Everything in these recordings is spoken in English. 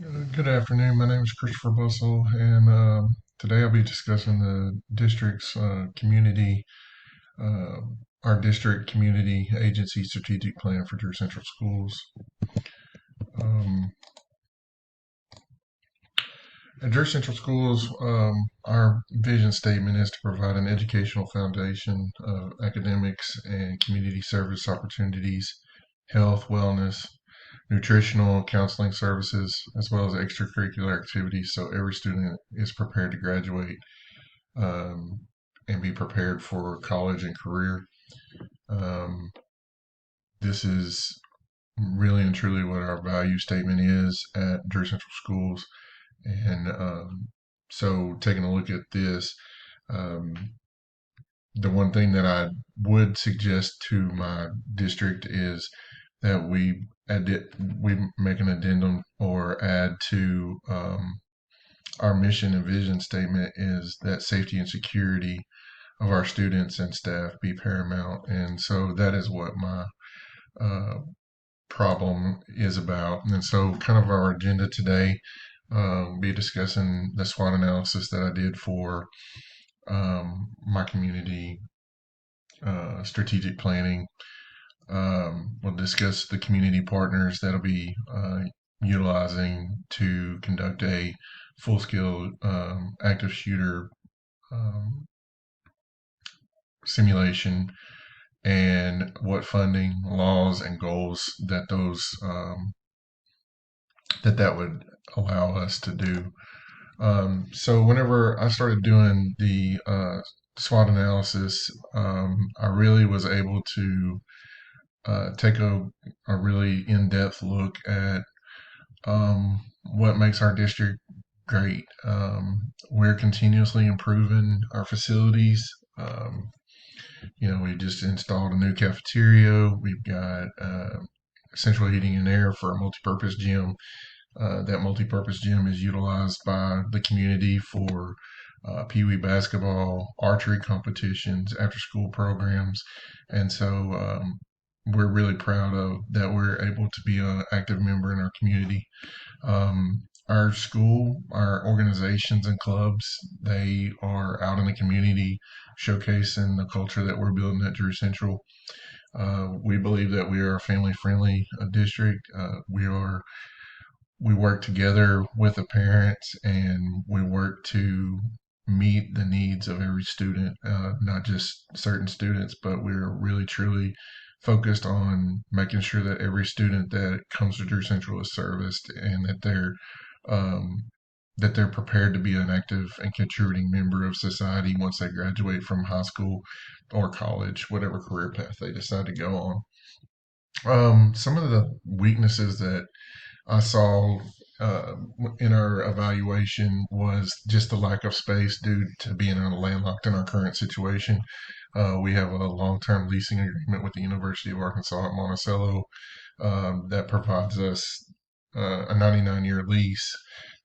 Good afternoon. My name is Christopher Bussell, and today I'll be discussing the district's uh, our district community agency strategic plan for Drew Central Schools. Um, at Drew Central Schools, our vision statement is to provide an educational foundation of academics and community service opportunities, health, wellness, nutritional counseling services, as well as extracurricular activities so every student is prepared to graduate um, and be prepared for college and career. Um, this is really and truly what our value statement is at Drew Central Schools. And so, taking a look at this, um, the one thing that I would suggest to my district is that we make an addendum or add to our mission and vision statement is that safety and security of our students and staff be paramount. And so that is what my uh, problem is about. And so, kind of our agenda today be discussing the SWOT analysis that I did for my community strategic planning. We'll discuss the community partners that'll be utilizing to conduct a full scale active shooter um, simulation and what funding, laws, and goals that would allow us to do. So whenever I started doing the SWOT analysis, I really was able to take a really in-depth look at what makes our district great. We're continuously improving our facilities. We just installed a new cafeteria. We've got central heating and air for a multi-purpose gym. That multi-purpose gym is utilized by the community for Pee Wee basketball, archery competitions, after-school programs, and so we're really proud of that. We're able to be an active member in our community. Our school, our organizations and clubs, they are out in the community showcasing the culture that we're building at Drew Central. We believe that we are a family-friendly district. We work together with the parents and we work to meet the needs of every student, not just certain students, but we're really truly focused on making sure that every student that comes to Drew Central is serviced and um, that they're prepared to be an active and contributing member of society once they graduate from high school or college, whatever career path they decide to go on. Some of the weaknesses that I saw uh, in our evaluation was just the lack of space due to being landlocked in our current situation. We have a long-term leasing agreement with the University of Arkansas at Monticello that provides us a 99-year lease.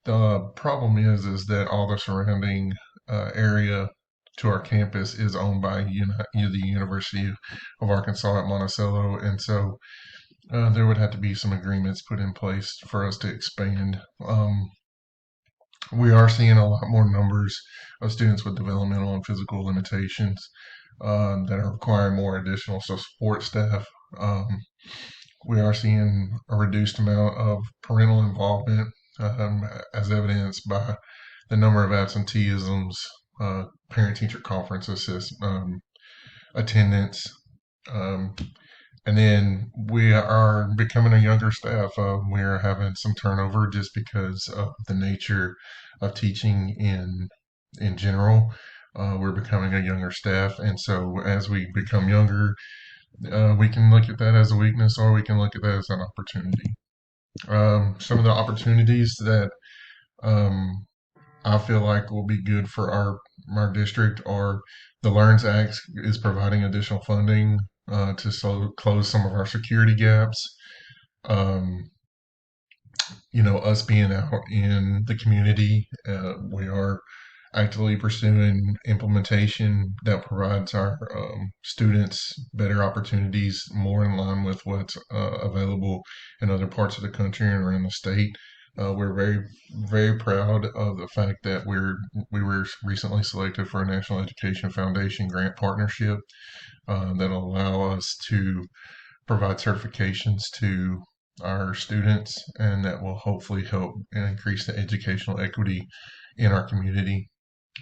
The problem is that all the surrounding area to our campus is owned by the University of Arkansas at Monticello, and so there would have to be some agreements put in place for us to expand. We are seeing a lot more numbers of students with developmental and physical limitations that are requiring more additional support staff. We are seeing a reduced amount of parental involvement, as evidenced by the number of absenteeisms, parent-teacher conferences, attendance, um, and then we are becoming a younger staff. We're having some turnover just because of the nature of teaching in general. We're becoming a younger staff, and so as we become younger, we can look at that as a weakness, or we can look at that as an opportunity. Some of the opportunities that um, I feel like will be good for our district are the Learns Act is providing additional funding to close some of our security gaps. Um, us being out in the community, we are actively pursuing implementation that provides our students better opportunities, more in line with what's available in other parts of the country and around the state. We're very proud of the fact that we were recently selected for a National Education Foundation grant partnership that'll allow us to provide certifications to our students, and that will hopefully help increase the educational equity in our community.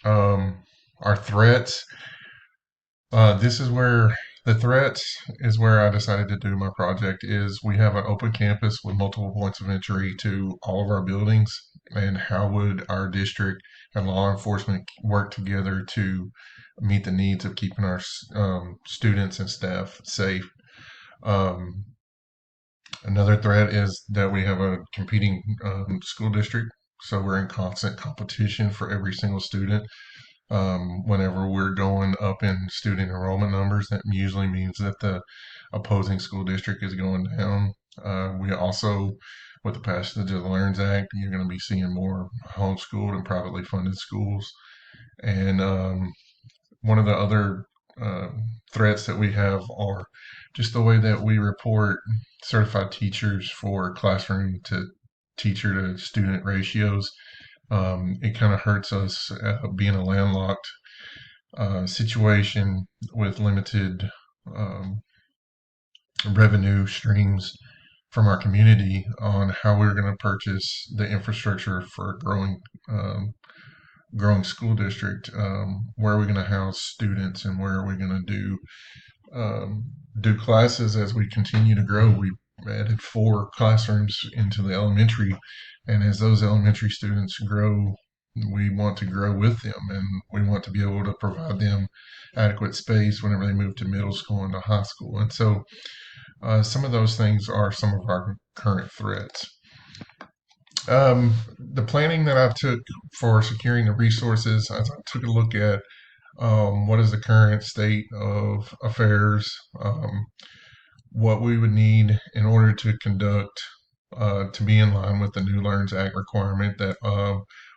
Our threats. This is where the threats is where I decided to do my project. Is we have an open campus with multiple points of entry to all of our buildings, and how would our district and law enforcement work together to meet the needs of keeping our students and staff safe? Um, Another threat is that we have a competing school district, so we're in constant competition for every single student. Whenever we're going up in student enrollment numbers, that usually means that the opposing school district is going down. We also, with the passage of the Learns Act, you're going to be seeing more homeschooled and privately funded schools. And one of the other uh, threats that we have are just the way that we report certified teachers for classroom to teacher to student ratios. It kind of hurts us being a landlocked situation with limited um, revenue streams from our community on how we're going to purchase the infrastructure for a growing school district. Where are we going to house students, and where are we going to do classes as we continue to grow? We added 4 classrooms into the elementary, and as those elementary students grow, we want to grow with them, and we want to be able to provide them adequate space whenever they move to middle school and to high school. And so some of those things are some of our current threats. The planning that I took for securing the resources, as I took a look at what is the current state of affairs, what we would need in order to conduct, to be in line with the new Learns Act requirement that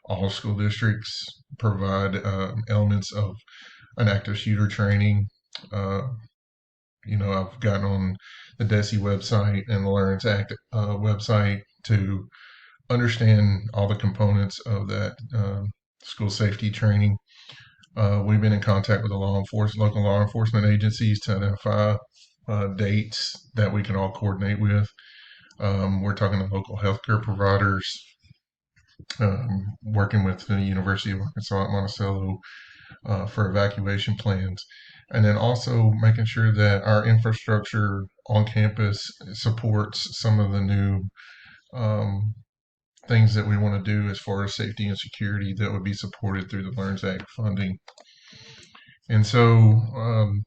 all school districts provide elements of an active shooter training. Uh, I've gotten on the DESE website and the Learns Act website to understand all the components of that school safety training. We've been in contact with the local law enforcement agencies to identify dates that we can all coordinate with. We're talking to local healthcare providers, working with the University of Arkansas at Monticello for evacuation plans, and then also making sure that our infrastructure on campus supports some of the new um, things that we want to do as far as safety and security that would be supported through the Learns Act funding. And so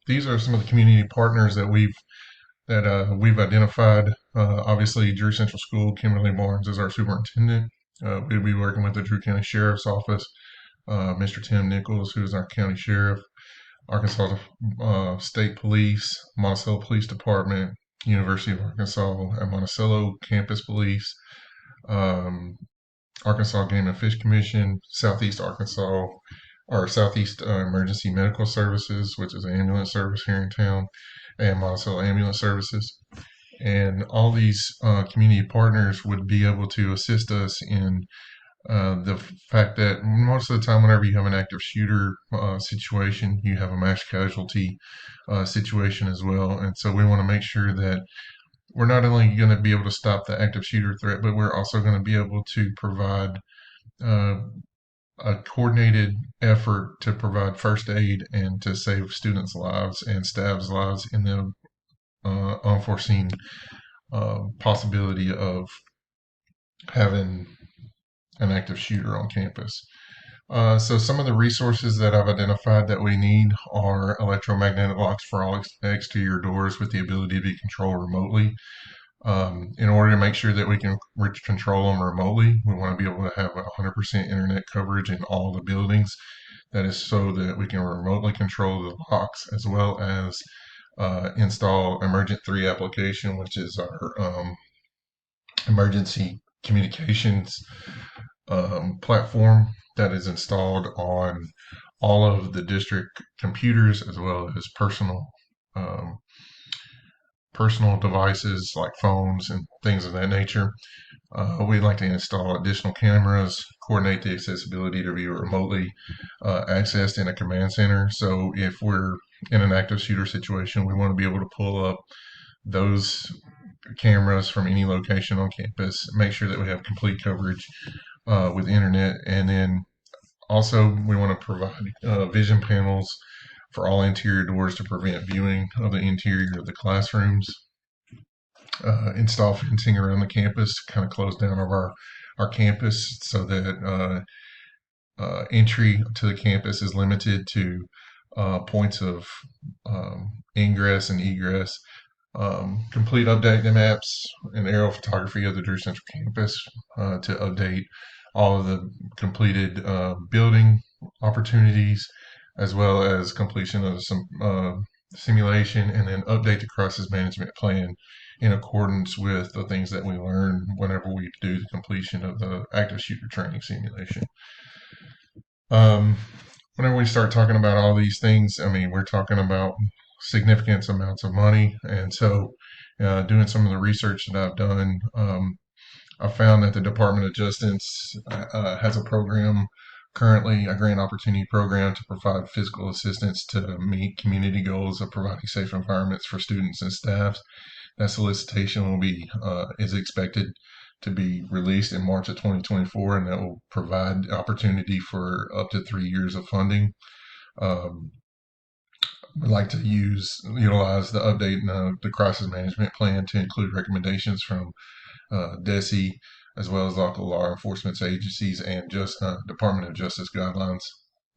these are some of the community partners that we've identified. Obviously, Drew Central School, Kimberly Barnes is our superintendent. We'll be working with the Drew County Sheriff's Office, Mr. Tim Nichols, who is our county sheriff, Arkansas State Police, Monticello Police Department, University of Arkansas at Monticello Campus Police, um, Arkansas Game and Fish Commission, Southeast Arkansas, or Southeast Emergency Medical Services, which is an ambulance service here in town, and Monticello Ambulance Services. And all these community partners would be able to assist us in the fact that most of the time, whenever you have an active shooter situation, you have a mass casualty situation as well. And so we want to make sure that we're not only going to be able to stop the active shooter threat, but we're also going to be able to provide uh, a coordinated effort to provide first aid and to save students' lives and staff's lives in the unforeseen possibility of having an active shooter on campus. So some of the resources that I've identified that we need are electromagnetic locks for all exterior doors with the ability to be controlled remotely. In order to make sure that we can control them remotely, we want to be able to have 100% internet coverage in all the buildings. That is so that we can remotely control the locks, as well as install Emergent 3 application, which is our emergency communications platform that is installed on all of the district computers, as well as um, personal devices like phones and things of that nature. We'd like to install additional cameras, coordinate the accessibility to be remotely accessed in a command center. So if we're in an active shooter situation, we want to be able to pull up those cameras from any location on campus, make sure that we have complete coverage with internet, and then also we want to provide vision panels for all interior doors to prevent viewing of the interior of the classrooms. Install fencing around the campus to kind of close down our campus so that entry to the campus is limited to points of ingress and egress. Complete update the maps and aerial photography of the Drew Central campus to update all of the completed building opportunities, as well as completion of some simulation, and then update the crisis management plan in accordance with the things that we learn whenever we do the completion of the active shooter training simulation. Um, Whenever we start talking about all these things, I mean, we're talking about significant amounts of money. And so, doing some of the research that I've done, I found that the Department of Justice has a program currently, a grant opportunity program to provide physical assistance to meet community goals of providing safe environments for students and staff. That solicitation will be is expected to be released in March of 2024, and that will provide opportunity for up to 3 years of funding. Um, We'd like to utilize the update in the crisis management plan to include recommendations from DESE, as well as local law enforcement agencies and just Department of Justice guidelines.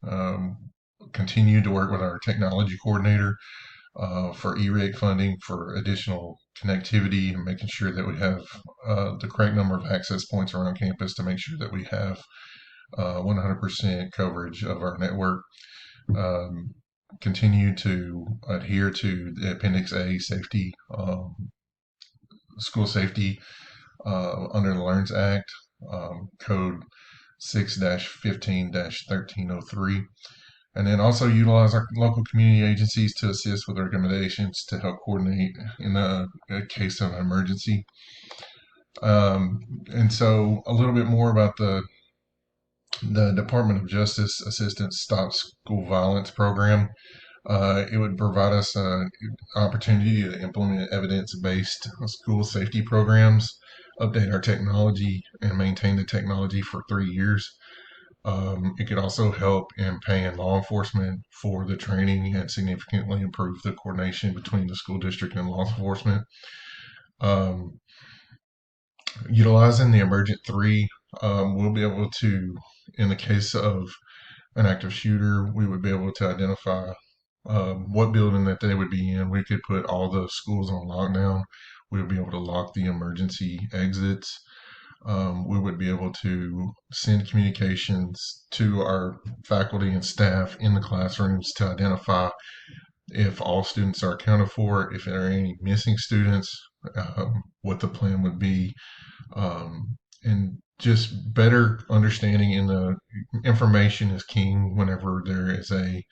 Um, Continue to work with our technology coordinator for ERIG funding for additional connectivity and making sure that we have the correct number of access points around campus to make sure that we have 100% coverage of our network. Um, Continue to adhere to the Appendix A safety, school safety under the LEARNS Act, code 6-15-1303. And then also utilize our local community agencies to assist with recommendations to help coordinate in the case of an emergency. And so a little bit more about the Department of Justice Assistance Stop School Violence program. It would provide us an opportunity to implement evidence-based school safety programs, update our technology, and maintain the technology for 3 years. It could also help in paying law enforcement for the training and significantly improve the coordination between the school district and law enforcement. Um, Utilizing the Emergent 3, we'll be able to, in the case of an active shooter, we would be able to identify what building that they would be in. We could put all the schools on lockdown. We would be able to lock the emergency exits. We would be able to send communications to our faculty and staff in the classrooms to identify if all students are accounted for, if there are any missing students, what the plan would be, and just better understanding in the information is king whenever there is a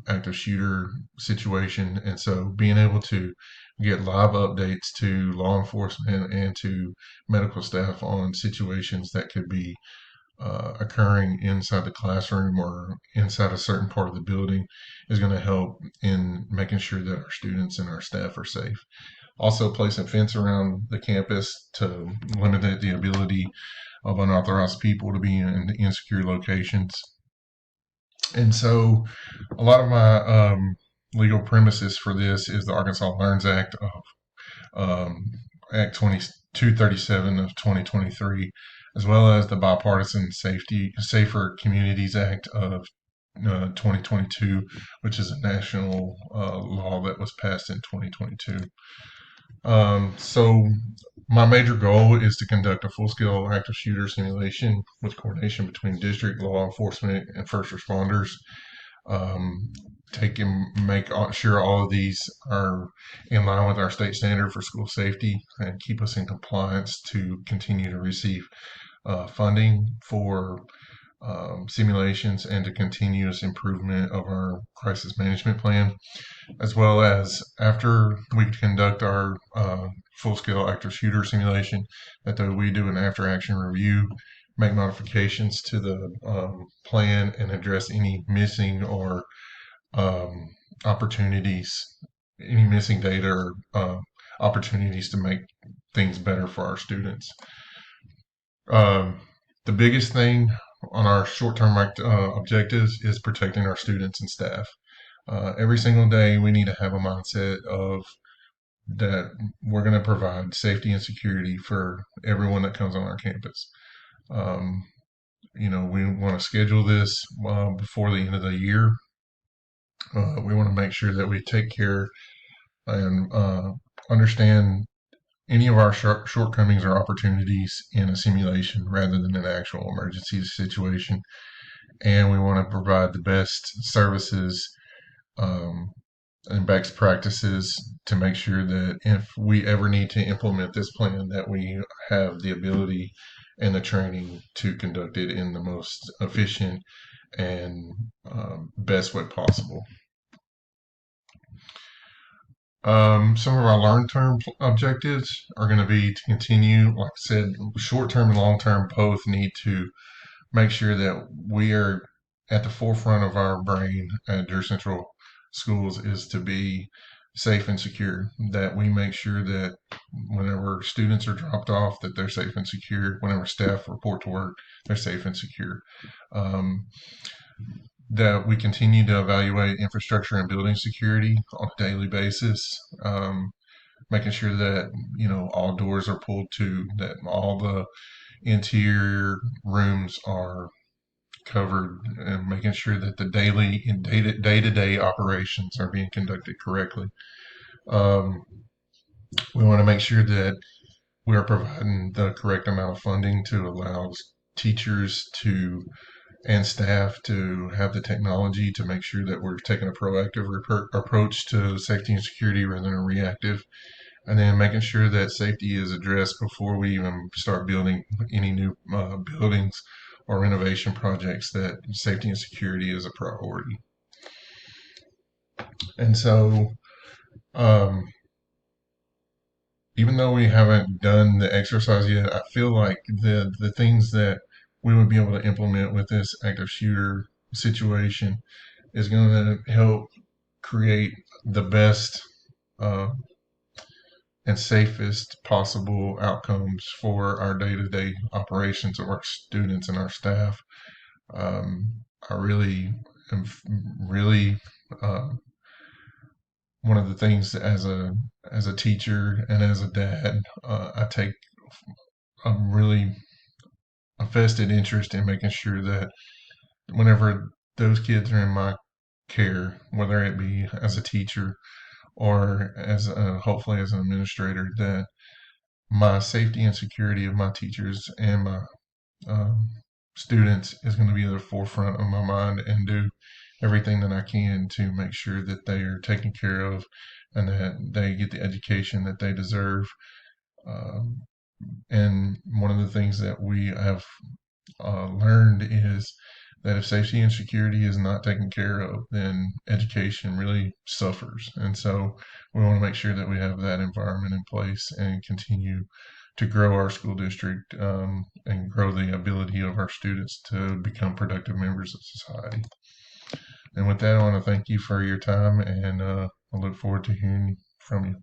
active shooter situation. And so being able to get live updates to law enforcement and to medical staff on situations that could be occurring inside the classroom or inside a certain part of the building is going to help in making sure that our students and our staff are safe. Also, place a fence around the campus to limit the ability of unauthorized people to be in insecure locations. And so, a lot of my legal premises for this is the Arkansas LEARNS Act of Act 2237 of 2023, as well as the Bipartisan Safer Communities Act of 2022, which is a national law that was passed in 2022. So my major goal is to conduct a full-scale active shooter simulation with coordination between district law enforcement and first responders. Take and make sure all of these are in line with our state standard for school safety and keep us in compliance to continue to receive funding for simulations and to continuous improvement of our crisis management plan, as well as after we conduct our full-scale active shooter simulation, that we do an after-action review, make modifications to the plan, and address any missing or um, opportunities, any missing data or opportunities to make things better for our students. Um, the biggest thing on our short-term objectives is protecting our students and staff. Every single day, we need to have a mindset of that we're going to provide safety and security for everyone that comes on our campus. Um, we want to schedule this before the end of the year. We want to make sure that we take care and understand any of our shortcomings or opportunities in a simulation rather than an actual emergency situation. And we want to provide the best services um, and best practices to make sure that if we ever need to implement this plan, that we have the ability and the training to conduct it in the most efficient and best way possible. Some of our long-term objectives are going to be to continue, like I said, short-term and long-term both need to make sure that we are at the forefront of our brain at Deer Central Schools is to be safe and secure. That we make sure that whenever students are dropped off, that they're safe and secure. Whenever staff report to work, they're safe and secure. Um, that we continue to evaluate infrastructure and building security on a daily basis, making sure that all doors are pulled to, that all the interior rooms are covered, and making sure that the daily and day-to-day operations are being conducted correctly. Um, we want to make sure that we are providing the correct amount of funding to allow teachers to and staff to have the technology to make sure that we're taking a proactive approach to safety and security rather than a reactive. And then making sure that safety is addressed before we even start building any new buildings or renovation projects, that safety and security is a priority. And so, um, even though we haven't done the exercise yet, I feel like the things that we would be able to implement with this active shooter situation is going to help create the best uh, and safest possible outcomes for our day-to-day operations of our students and our staff. I really am really one of the things as a teacher and as a dad, I take a really a vested interest in making sure that whenever those kids are in my care, whether it be as a teacher or hopefully as an administrator, that my safety and security of my teachers and my um, students is going to be at the forefront of my mind, and do everything that I can to make sure that they are taken care of and that they get the education that they deserve. Um, and one of the things that we have learned is that if safety and security is not taken care of, then education really suffers. And so we want to make sure that we have that environment in place and continue to grow our school district, and grow the ability of our students to become productive members of society. And with that, I want to thank you for your time, and I look forward to hearing from you.